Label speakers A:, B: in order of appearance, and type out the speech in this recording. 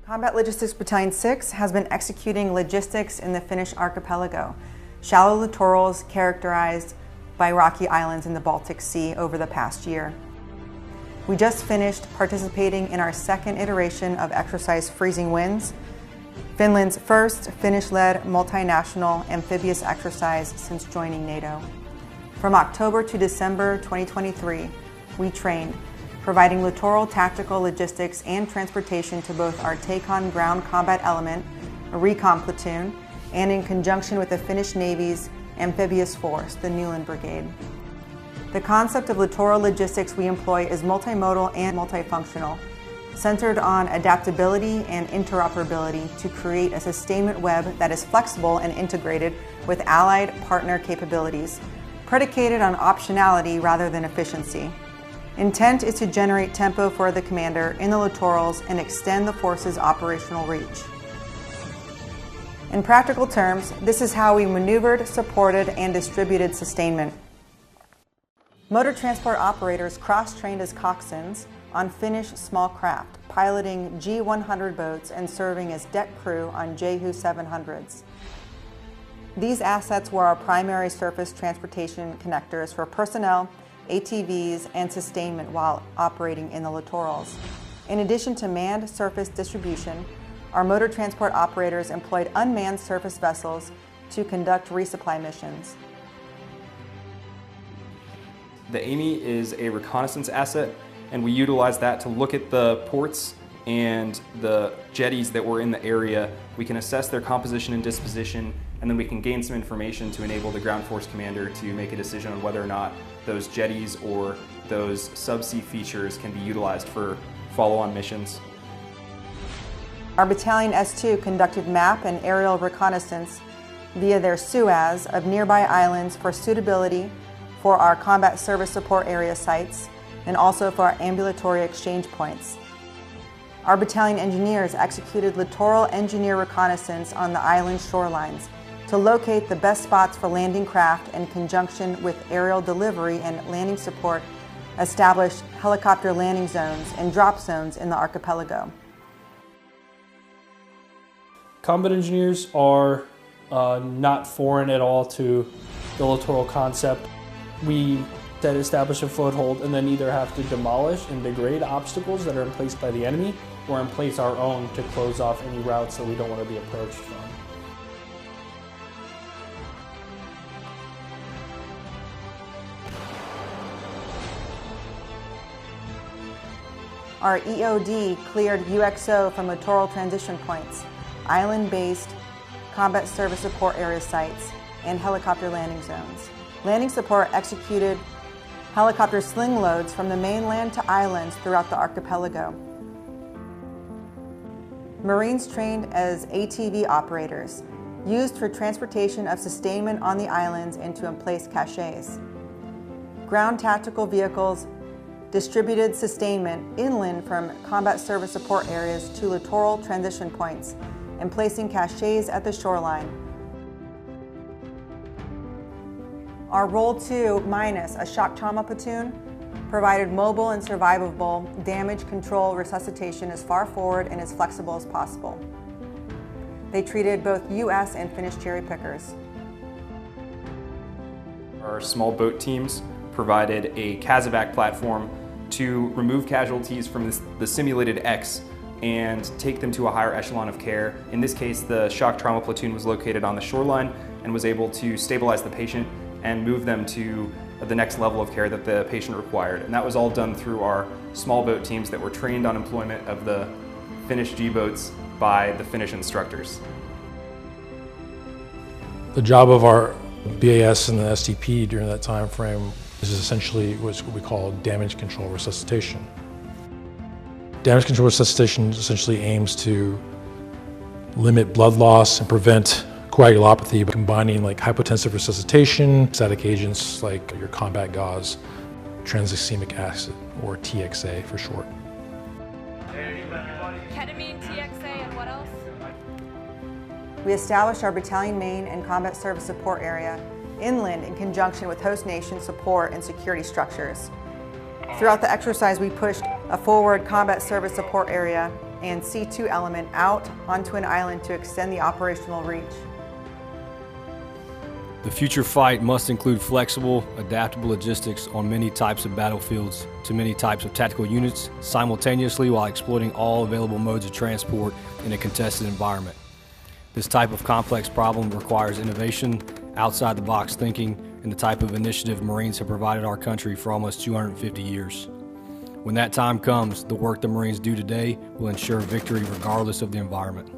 A: Combat Logistics Battalion 6 has been executing logistics in the Finnish archipelago, shallow littorals characterized by rocky islands in the Baltic Sea over the past year. We just finished participating in our second iteration of Exercise Freezing Winds, Finland's first Finnish-led multinational amphibious exercise since joining NATO. From October to December 2023, we trained, providing littoral tactical logistics and transportation to both our take-on ground combat element, a recon platoon, and in conjunction with the Finnish Navy's amphibious force, the Newland Brigade. The concept of littoral logistics we employ is multimodal and multifunctional, centered on adaptability and interoperability to create a sustainment web that is flexible and integrated with allied partner capabilities, predicated on optionality rather than efficiency. Intent is to generate tempo for the commander in the littorals and extend the force's operational reach. In practical terms, this is how we maneuvered, supported, and distributed sustainment. Motor transport operators cross-trained as coxswains on Finnish small craft, piloting G100 boats and serving as deck crew on Jehu 700s. These assets were our primary surface transportation connectors for personnel, ATVs, and sustainment while operating in the littorals. In addition to manned surface distribution, our motor transport operators employed unmanned surface vessels to conduct resupply missions.
B: The AMI is a reconnaissance asset, and we utilize that to look at the ports and the jetties that were in the area. We can assess their composition and disposition, and then we can gain some information to enable the ground force commander to make a decision on whether or not those jetties or those subsea features can be utilized for follow-on missions.
A: Our Battalion S2 conducted map and aerial reconnaissance via their SUAS of nearby islands for suitability for our combat service support area sites and also for our ambulatory exchange points. Our battalion engineers executed littoral engineer reconnaissance on the island shorelines to locate the best spots for landing craft in conjunction with aerial delivery and landing support, established helicopter landing zones and drop zones in the archipelago.
C: Combat engineers are not foreign at all to the littoral concept. We then establish a foothold and then either have to demolish and degrade obstacles that are in place by the enemy or in place our own to close off any routes that we don't want to be approached from.
A: Our EOD cleared UXO from littoral transition points, island-based combat service support area sites, and helicopter landing zones. Landing support executed helicopter sling loads from the mainland to islands throughout the archipelago. Marines trained as ATV operators, used for transportation of sustainment on the islands and to emplace caches. Ground tactical vehicles distributed sustainment inland from combat service support areas to littoral transition points, and placing caches at the shoreline. Our Role 2 minus a shock trauma platoon provided mobile and survivable damage control resuscitation as far forward and as flexible as possible. They treated both US and Finnish cherry pickers.
B: Our small boat teams provided a CASEVAC platform to remove casualties from the simulated X and take them to a higher echelon of care. In this case, the shock trauma platoon was located on the shoreline and was able to stabilize the patient and move them to the next level of care that the patient required. And that was all done through our small boat teams that were trained on employment of the Finnish G-boats by the Finnish instructors.
D: The job of our BAS and the STP during that time frame is essentially what we call damage control resuscitation. Damage control resuscitation essentially aims to limit blood loss and prevent coagulopathy by combining like hypotensive resuscitation, static agents like your combat gauze, tranexamic acid, or TXA for short.
E: Ketamine, TXA, and what else?
A: We established our battalion main and combat service support area inland in conjunction with host nation support and security structures. Throughout the exercise, we pushed a forward combat service support area and C2 element out onto an island to extend the operational reach.
F: The future fight must include flexible, adaptable logistics on many types of battlefields to many types of tactical units simultaneously while exploiting all available modes of transport in a contested environment. This type of complex problem requires innovation, outside-the-box thinking, and the type of initiative Marines have provided our country for almost 250 years. When that time comes, the work the Marines do today will ensure victory regardless of the environment.